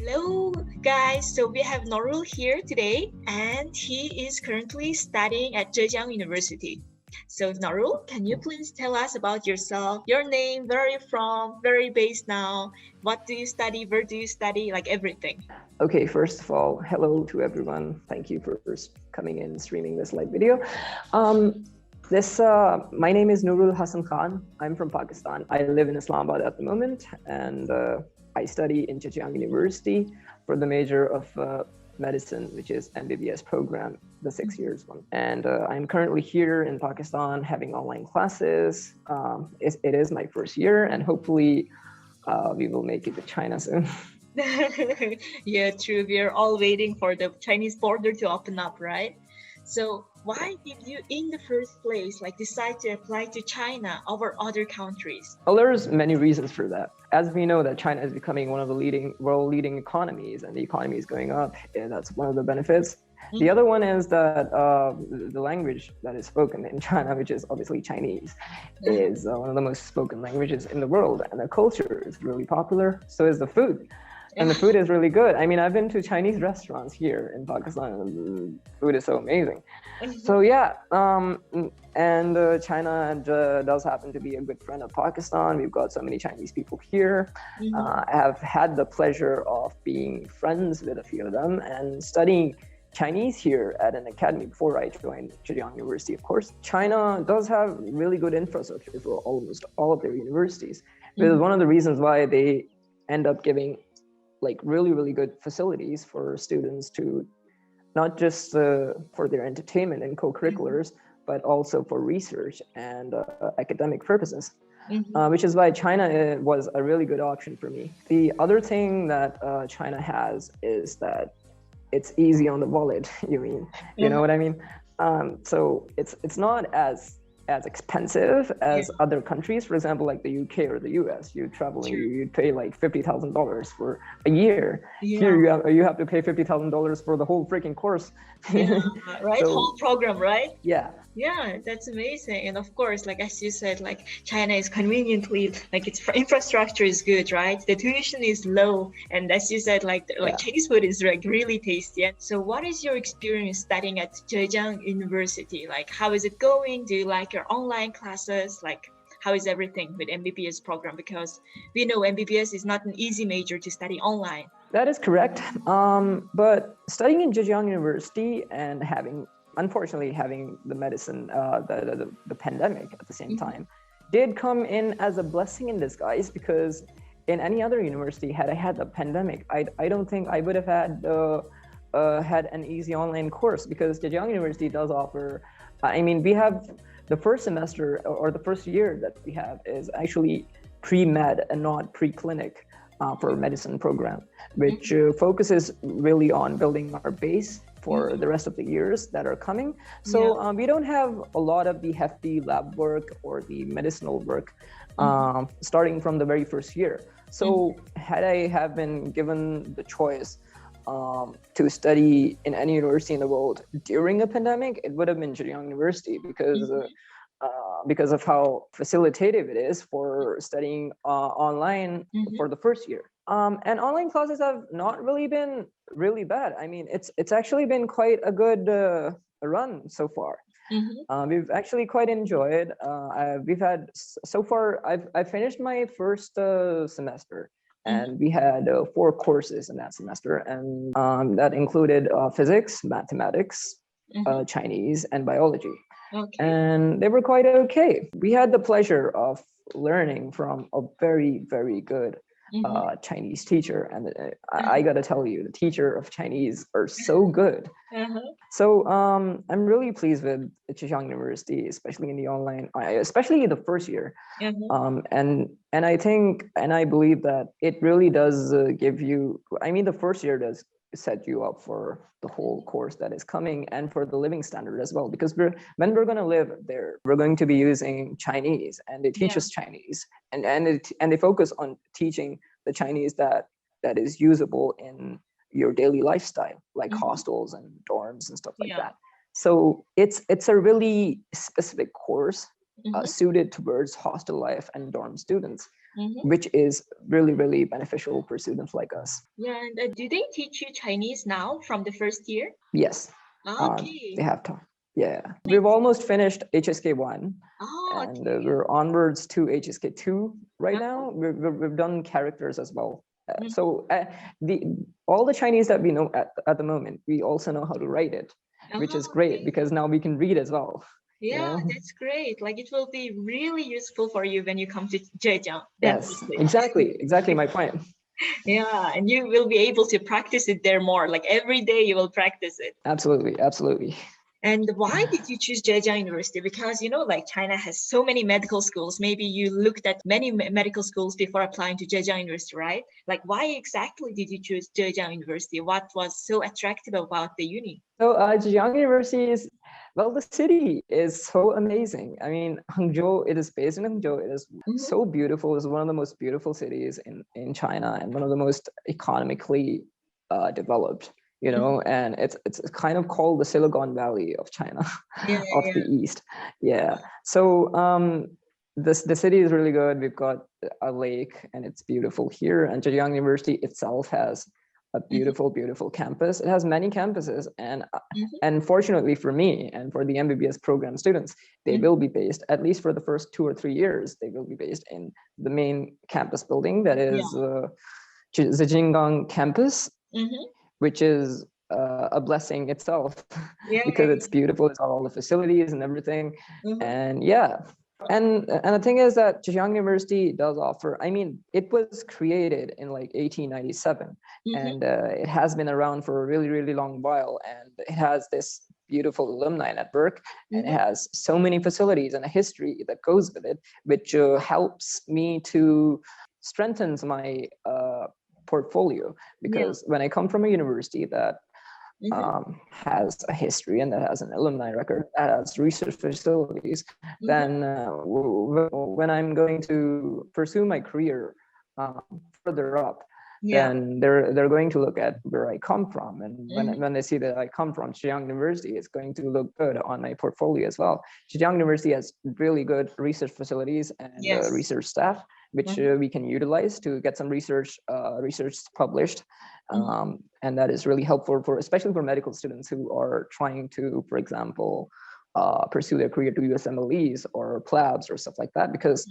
Hello, guys. So we have Noor here today, and he is currently studying at Zhejiang University. So Noor, can you please tell us about yourself, your name, where are you from, where are you based now, what do you study, where do you study, like everything? Okay, first of all, hello to everyone. Thank you for coming in, streaming this live video. My name is Noorul Hassan Khan. I'm from Pakistan. I live in Islamabad at the moment, and I study in Zhejiang University for the major of medicine, which is MBBS program, the 6 years one. And I'm currently here in Pakistan having online classes. It is my first year, and hopefully we will make it to China soon. Yeah, true. We are all waiting for the Chinese border to open up, right? So why did you in the first place decide to apply to China over other countries? Well, there's many reasons for that. As we know that China is becoming one of the world leading economies, and the economy is going up, and that's one of the benefits. The other one is that the language that is spoken in China, which is obviously Chinese, is one of the most spoken languages in the world, and the culture is really popular. So is the food. And the food is really good. I mean, I've been to Chinese restaurants here in Pakistan, and the food is so amazing. So yeah, and China does happen to be a good friend of Pakistan. We've got so many Chinese people here. I have had the pleasure of being friends with a few of them and studying Chinese here at an academy before I joined Zhejiang University, of course. China does have really good infrastructure for almost all of their universities. This is one of the reasons why they end up giving really good facilities for students to not just for their entertainment and co-curriculars, but also for research and academic purposes, which is why China was a really good option for me. The other thing that China has is that it's easy on the wallet. You know what I mean? So it's not as expensive as other countries. For example, like the UK or the US, you travel and you'd pay like $50,000 for a year. Here you have to pay $50,000 for the whole freaking course. Right? So, whole program, right? Yeah, that's amazing. And of course, as you said, China is conveniently, its infrastructure is good, right? The tuition is low, and as you said, Chinese food is really tasty. So what is your experience studying at Zhejiang University? How is it going? Do you like your online classes? How is everything with MBBS program? Because we know MBBS is not an easy major to study online. That is correct. But studying in Zhejiang University and unfortunately having the medicine, the pandemic at the same time, did come in as a blessing in disguise, because in any other university, had I had the pandemic, I don't think I would have had an easy online course, because Zhejiang University does offer, we have the first semester or the first year that we have is actually pre-med and not pre-clinic for medicine program, which focuses really on building our base for the rest of the years that are coming. So we don't have a lot of the hefty lab work or the medicinal work starting from the very first year. So had I have been given the choice to study in any university in the world during a pandemic, it would have been Zhejiang University, because of how facilitative it is for studying online for the first year. And online classes have not really been really bad. It's actually been quite a good run so far. We've actually quite enjoyed. We've had so far. I've finished my first semester, and we had 4 courses in that semester, and that included physics, mathematics, Chinese, and biology. And they were quite okay. We had the pleasure of learning from a very, very good Chinese teacher, and I gotta tell you, the teacher of Chinese are so good. So I'm really pleased with Zhejiang University, especially in the online, especially the first year. And I think, and I believe that it really does give you, the first year does set you up for the whole course that is coming, and for the living standard as well, because when we're going to live there, we're going to be using Chinese, and they teach us Chinese, and they focus on teaching the Chinese that is usable in your daily lifestyle, like hostels and dorms and stuff like that. So it's a really specific course suited towards hostel life and dorm students, Mm-hmm. which is really, really beneficial for students like us. Yeah, and do they teach you Chinese now from the first year? Yes, Okay. they have to. Yeah, we've almost finished HSK 1, Oh, and okay. we're onwards to HSK 2 right Uh-huh. now. We've done characters as well. Mhm. So the all the Chinese that we know at the moment, we also know how to write it, which is Oh, great okay. because now we can read as well. You Yeah, know? that's great. Like it will be really useful for you when you come to Zhejiang, Yes, definitely. exactly my point. Yeah, and you will be able to practice it there more. Like every day you will practice it. Absolutely. And why did you choose Zhejiang University? Because like China has so many medical schools. Maybe you looked at many medical schools before applying to Zhejiang University, right? Like why exactly did you choose Zhejiang University? What was so attractive about the uni? So Zhejiang University is, well, the city is so amazing. I mean, Hangzhou, it is based in Hangzhou. It is Mm-hmm. so beautiful. It's one of the most beautiful cities in China and one of the most economically developed, and it's kind of called the Silicon Valley of China, Yeah, of the East. Yeah. So the city is really good. We've got a lake and it's beautiful here. And Zhejiang University itself has a beautiful campus. It has many campuses, and fortunately for me and for the MBBS program students, they will be based, at least for the first 2 or 3 years, they will be based in the main campus building, that is Zhejiang campus, which is a blessing itself Yeah. because it's beautiful. It's got all the facilities and everything, Mhm. and yeah. And the thing is that Zhejiang University does offer, I mean, it was created in like 1897, and it has been around for a really, really long while. And it has this beautiful alumni network, and it has so many facilities and a history that goes with it, which helps me to strengthen my portfolio. Because when I come from a university that has a history and that has an alumni record, that has research facilities, then when I'm going to pursue my career further up, then they're going to look at where I come from, and when they see that I come from Zhejiang University, it's going to look good on my portfolio as well. Zhejiang University has really good research facilities and research staff, which we can utilize to get some research published, and that is really helpful for, especially for medical students who are trying to, for example, pursue their career to USMLEs or PLABs or stuff like that, because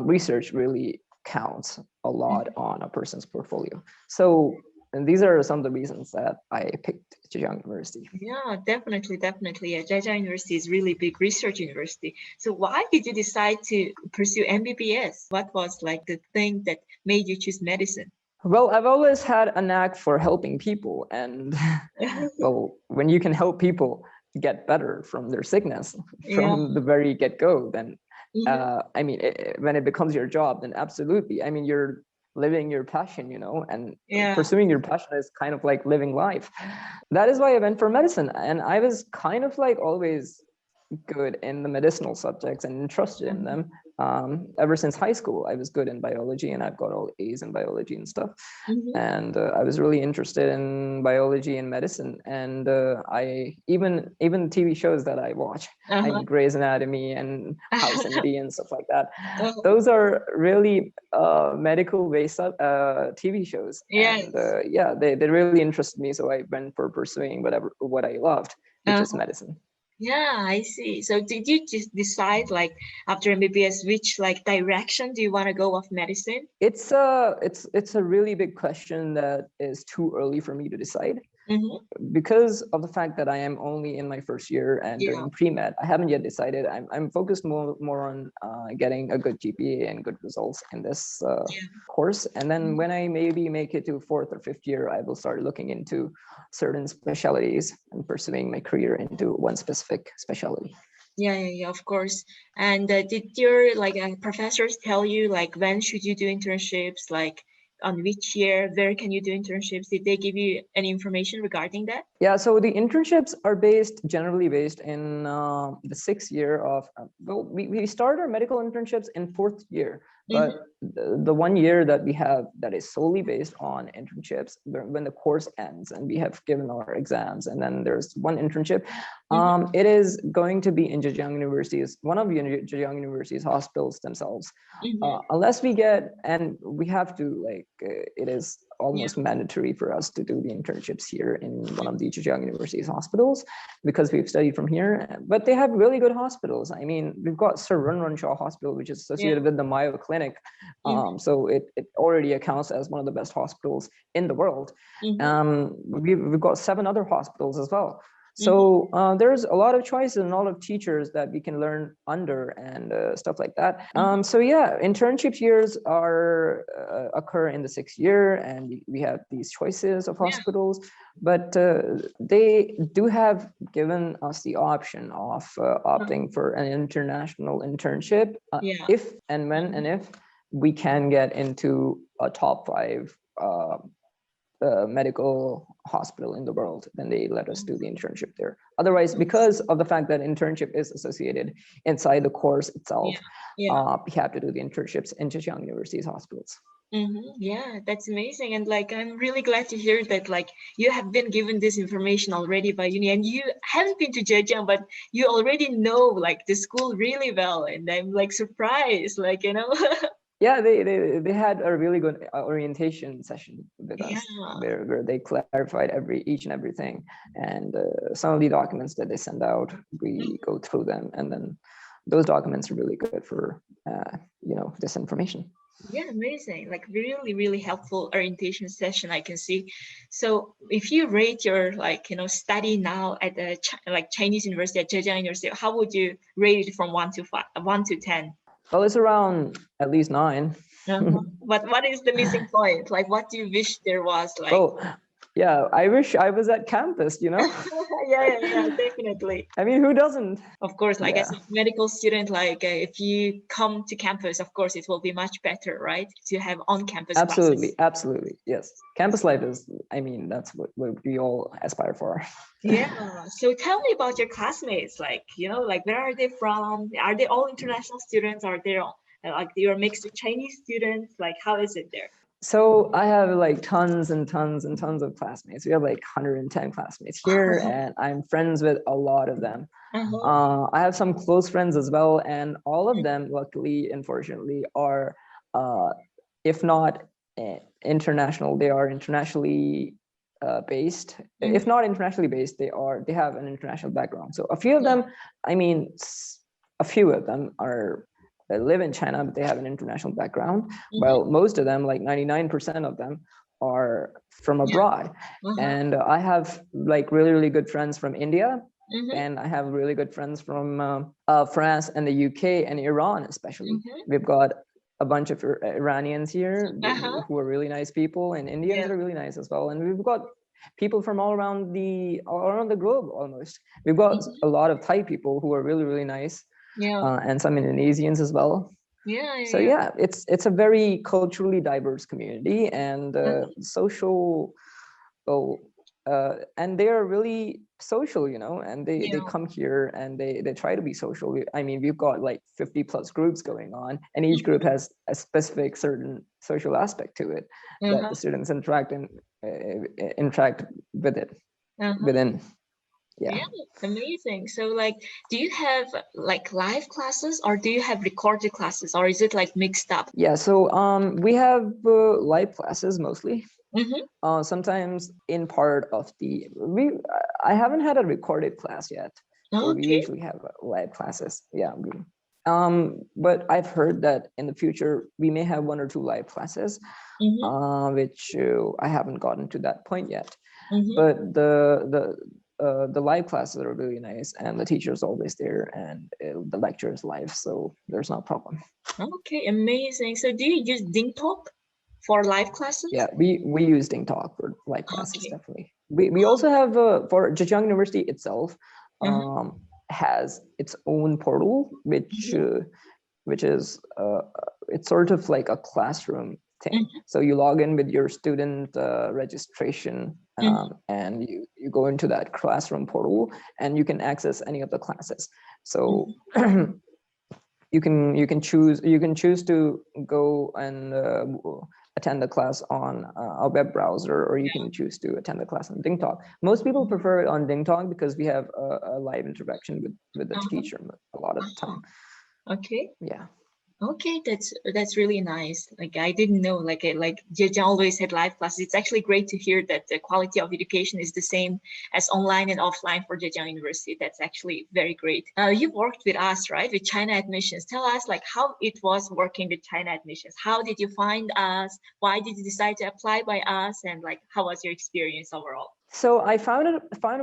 research really counts a lot on a person's portfolio. So, and these are some of the reasons that I picked Zhejiang University. Yeah, definitely. Yeah, Zhejiang University is really big research university. So why did you decide to pursue MBBS? What was like the thing that made you choose medicine? Well, I've always had a knack for helping people, and well, when you can help people get better from their sickness from the very get-go, then I mean, when it becomes your job, then absolutely. I mean, you're living your passion, and pursuing your passion is kind of like living life. That is why I went for medicine, and I was kind of like always good in the medicinal subjects and interested in them. Ever since high school, I was good in biology, and I've got all A's in biology and stuff. And I was really interested in biology and medicine. And I even TV shows that I watch, I mean, Grey's Anatomy and House MD and stuff like that. Those are really medical based TV shows. And yeah, they really interested me. So I went for pursuing what I loved, which is medicine. Yeah, I see. So did you just decide like after MBBS which like direction do you want to go of medicine? It's a really big question that is too early for me to decide. Because of the fact that I am only in my first year and doing pre-med. I haven't yet decided. I'm focused more on getting a good GPA and good results in this course. And then when I maybe make it to fourth or fifth year, I will start looking into certain specialties and pursuing my career into one specific specialty. Yeah, of course. And did your like professors tell you like when should you do internships, like on which year, where can you do internships? Did they give you any information regarding that? Yeah, so the internships are generally based in the 6th year of, well, we start our medical internships in 4th year, but the 1 year that we have that is solely based on internships when the course ends and we have given our exams, and then there's one internship. It is going to be in Zhejiang University's, one of Zhejiang University's hospitals themselves. Unless we get, and we have to, like, it is almost mandatory for us to do the internships here in one of the Zhejiang University's hospitals because we've studied from here. But they have really good hospitals. I mean, we've got Sir Run Shaw Hospital, which is associated with the Mayo Clinic. So it already accounts as one of the best hospitals in the world. We've got 7 other hospitals as well. So there's a lot of choices and a lot of teachers that we can learn under and stuff like that. So yeah, internship years are occur in the 6th year, and we have these choices of hospitals, but they do have given us the option of opting for an international internship if and when and if we can get into a top 5 medical hospital in the world, then they let us do the internship there. Otherwise, because of the fact that internship is associated inside the course itself, we have to do the internships in Zhejiang University's hospitals. Yeah, that's amazing. And like, I'm really glad to hear that, like, you have been given this information already by uni, and you haven't been to Zhejiang, but you already know like the school really well. And I'm like surprised, like, you know. Yeah, they had a really good orientation session with us where they clarified each and everything, and some of the documents that they send out, we go through them, and then those documents are really good for this information. Yeah, amazing. Like really helpful orientation session, I can see. So if you rate your study now at the Chinese University at Zhejiang University, how would you rate it from 1 to 10? Well, it's around at least 9. What is the missing point? Like, what do you wish there was? Like, oh, yeah, I wish I was at campus, you know? yeah, definitely. I mean, who doesn't? Of course, like as a medical student, like if you come to campus, of course, it will be much better, right? To have on-campus classes. Absolutely, yes. Campus life is, I mean, that's what we all aspire for. Yeah. So tell me about your classmates. Like, like where are they from? Are they all international students? Are they like you're mixed with Chinese students? Like, how is it there? So I have like tons and tons and tons of classmates. We have like 110 classmates here, and I'm friends with a lot of them. I have some close friends as well, and all of them, luckily, unfortunately, are, if not international, they are internationally based. If not internationally based, they have an international background. So a few of them, I mean, a few of them they live in China, but they have an international background. Well, most of them, like 99% of them, are from abroad. And I have like really good friends from India, and I have really good friends from France and the UK and Iran, especially. We've got a bunch of Iranians here who are really nice people, and Indians are really nice as well. And we've got people from all around the globe almost. We've got a lot of Thai people who are really nice. And some Indonesians as well. So yeah, it's a very culturally diverse community, and social. And they are really social, and they come here and they try to be social. I mean, we've got like 50+ groups going on, and each group has a specific certain social aspect to it that the students interact with it within. Yeah, amazing. So like, do you have like live classes, or do you have recorded classes, or is it like mixed up? Yeah, so we have live classes mostly. Sometimes in part of I haven't had a recorded class yet. So we usually have live classes. Yeah. But I've heard that in the future we may have 1 or 2 live classes, which I haven't gotten to that point yet. But the live classes are really nice, and the teacher is always there, and the lecture is live, so there's no problem. Okay, amazing. So do you use DingTalk for live classes? Yeah, we use DingTalk for live classes, definitely. We also have for Zhejiang University itself has its own portal, which is it's sort of like a classroom thing. So you log in with your student registration, and you go into that classroom portal, and you can access any of the classes. So you can choose to go and attend the class on a web browser, or you can choose to attend the class on DingTalk. Most people prefer it on DingTalk because we have a live interaction with the teacher a lot of the time. Okay. Yeah. Okay, that's really nice. Like I didn't know, like Zhejiang always had live classes. It's actually great to hear that the quality of education is the same as online and offline for Zhejiang University. That's actually very great. You've worked with us, right, with China admissions. Tell us like how it was working with China admissions. How did you find us? Why did you decide to apply by us? And like, how was your experience overall? So I found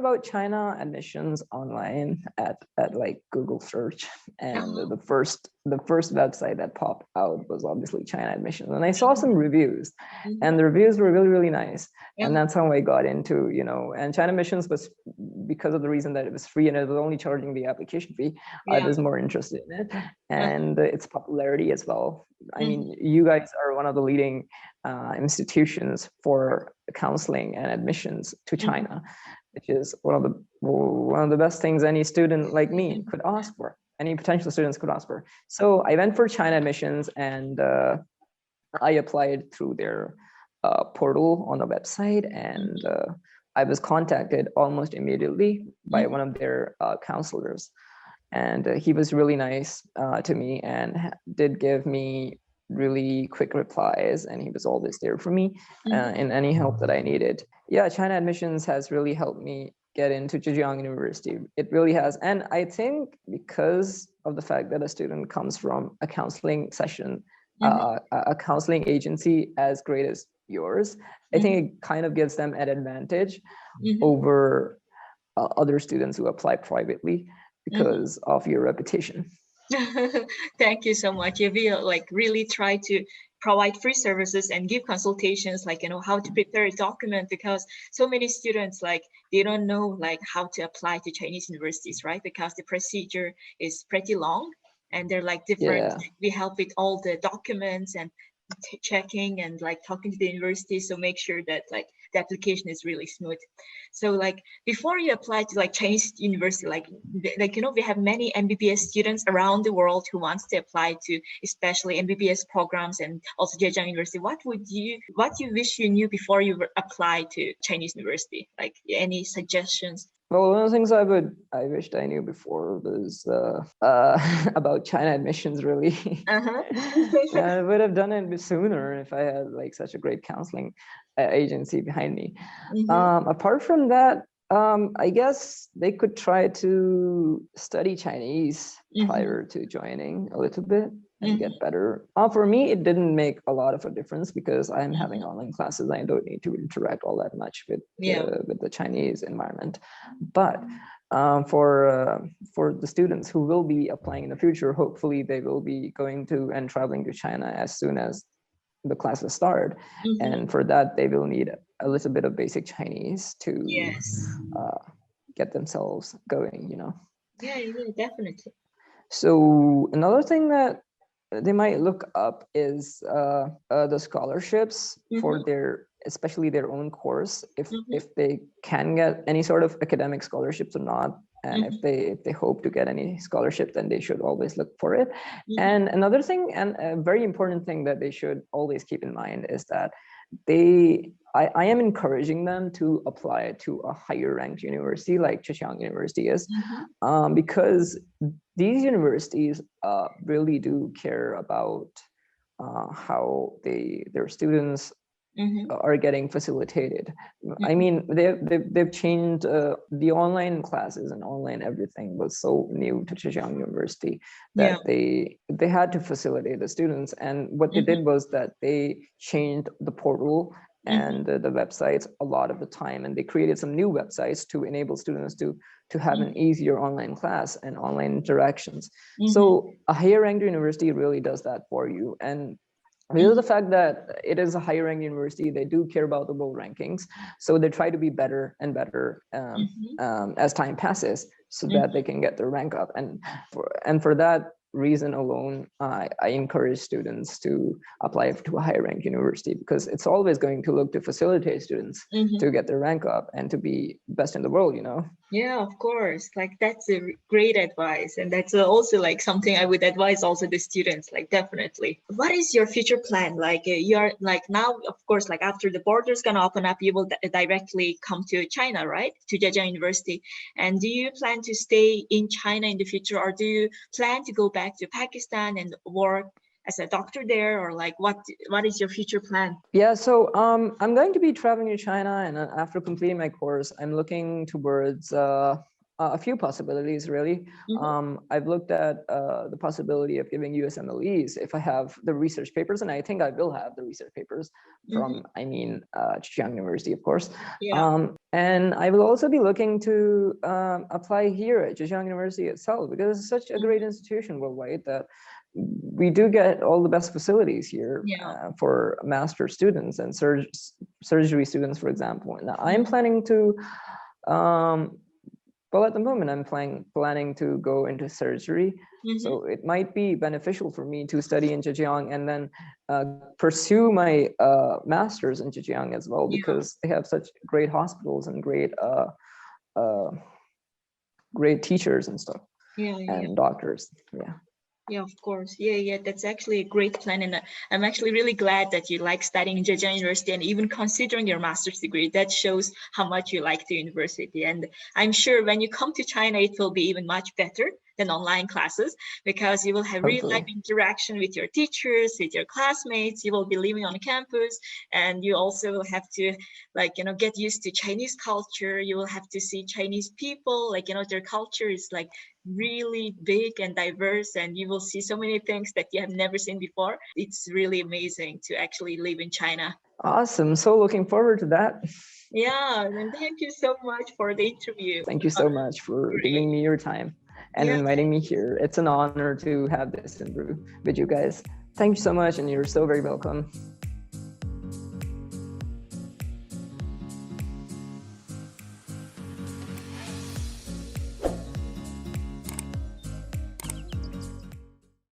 about China admissions online at like Google search, and the first website that popped out was obviously China admissions, and I saw some reviews, and the reviews were really, really nice, and that's how I got into, you know, and China admissions was, because of the reason that it was free and it was only charging the application fee, I was more interested in it, and its popularity as well. I mean, you guys are one of the leading institutions for counseling and admissions to China, which is one of the best things any student like me could ask for, any potential students could ask for. So I went for China admissions, and I applied through their portal on the website, and I was contacted almost immediately by one of their counselors, and he was really nice to me and did give me really quick replies, and he was always there for me in any help that I needed. Yeah, China admissions has really helped me get into Zhejiang University. It really has. And I think because of the fact that a student comes from a counseling session, a counseling agency as great as yours, I think it kind of gives them an advantage over other students who apply privately because of your reputation. Thank you so much. You will like really try to provide free services and give consultations, like, you know, how to prepare a document, because so many students, like, they don't know like how to apply to Chinese universities, right? Because the procedure is pretty long and they're like different. Yeah. We help with all the documents and checking and like talking to the university, so make sure that like the application is really smooth. So like before you apply to like Chinese university, like you know, we have many MBBS students around the world who wants to apply to especially MBBS programs and also Zhejiang University. What you wish you knew before you apply to Chinese university? Like any suggestions? Well, one of the things I wished I knew before was about China admissions, really. I would have done it sooner if I had like such a great counseling agency behind me. Apart from that, I guess they could try to study Chinese prior to joining a little bit and get better. For me, it didn't make a lot of a difference because I'm having online classes. I don't need to interact all that much with the Chinese environment. But for the students who will be applying in the future, hopefully they will be going to and traveling to China as soon as the classes start, and for that they will need a little bit of basic Chinese to get themselves going, you know. Yeah, definitely. So another thing that they might look up is the scholarships for their, especially their own course, if they can get any sort of academic scholarships or not. And if they hope to get any scholarship, then they should always look for it. And another thing, and a very important thing that they should always keep in mind, is that I am encouraging them to apply to a higher ranked university like Zhejiang University is, because these universities really do care about how their students are getting facilitated. I mean, they've changed the online classes and online everything was so new to Zhejiang University that they had to facilitate the students. And what they did was that they changed the portal and the websites a lot of the time, and they created some new websites to enable students to have an easier online class and online interactions. So a higher ranked university really does that for you. And because of the fact that it is a higher ranked university, they do care about the world rankings. So they try to be better and better as time passes, so that they can get their rank up. And for that reason alone, I encourage students to apply to a higher ranked university, because it's always going to look to facilitate students to get their rank up and to be best in the world, you know? Yeah, of course. Like that's a great advice, and that's also like something I would advise also the students. Like definitely. What is your future plan? Like you're like now, of course, like after the borders gonna open up, you will directly come to China, right? To Zhejiang University. And do you plan to stay in China in the future, or do you plan to go back to Pakistan and work as a doctor there, or like what is your future plan? Yeah, so I'm going to be traveling to China, and after completing my course, I'm looking towards a few possibilities, really. I've looked at the possibility of giving USMLEs if I have the research papers, and I think I will have the research papers from, Zhejiang University, of course. Yeah. And I will also be looking to apply here at Zhejiang University itself, because it's such a great institution worldwide that we do get all the best facilities here Yeah. for master students and surgery students, for example. And I'm planning to, well, at the moment, I'm planning to go into surgery. So it might be beneficial for me to study in Zhejiang and then pursue my master's in Zhejiang as well, because they have such great hospitals and great teachers and stuff, and doctors. Yeah. Yeah, of course. Yeah. That's actually a great plan. And I'm actually really glad that you like studying in Zhejiang University and even considering your master's degree. That shows how much you like the university. And I'm sure when you come to China, it will be even much better than online classes, because you will have real life interaction with your teachers, with your classmates. You will be living on campus, and you also have to get used to Chinese culture. You will have to see Chinese people, their culture is like really big and diverse, and you will see so many things that you have never seen before. It's really amazing to actually live in China. Awesome. So looking forward to that. Yeah, and thank you so much for the interview. Thank you so much for giving me your time and inviting me here. It's an honor to have this interview with you guys. Thank you so much, and you're so very welcome.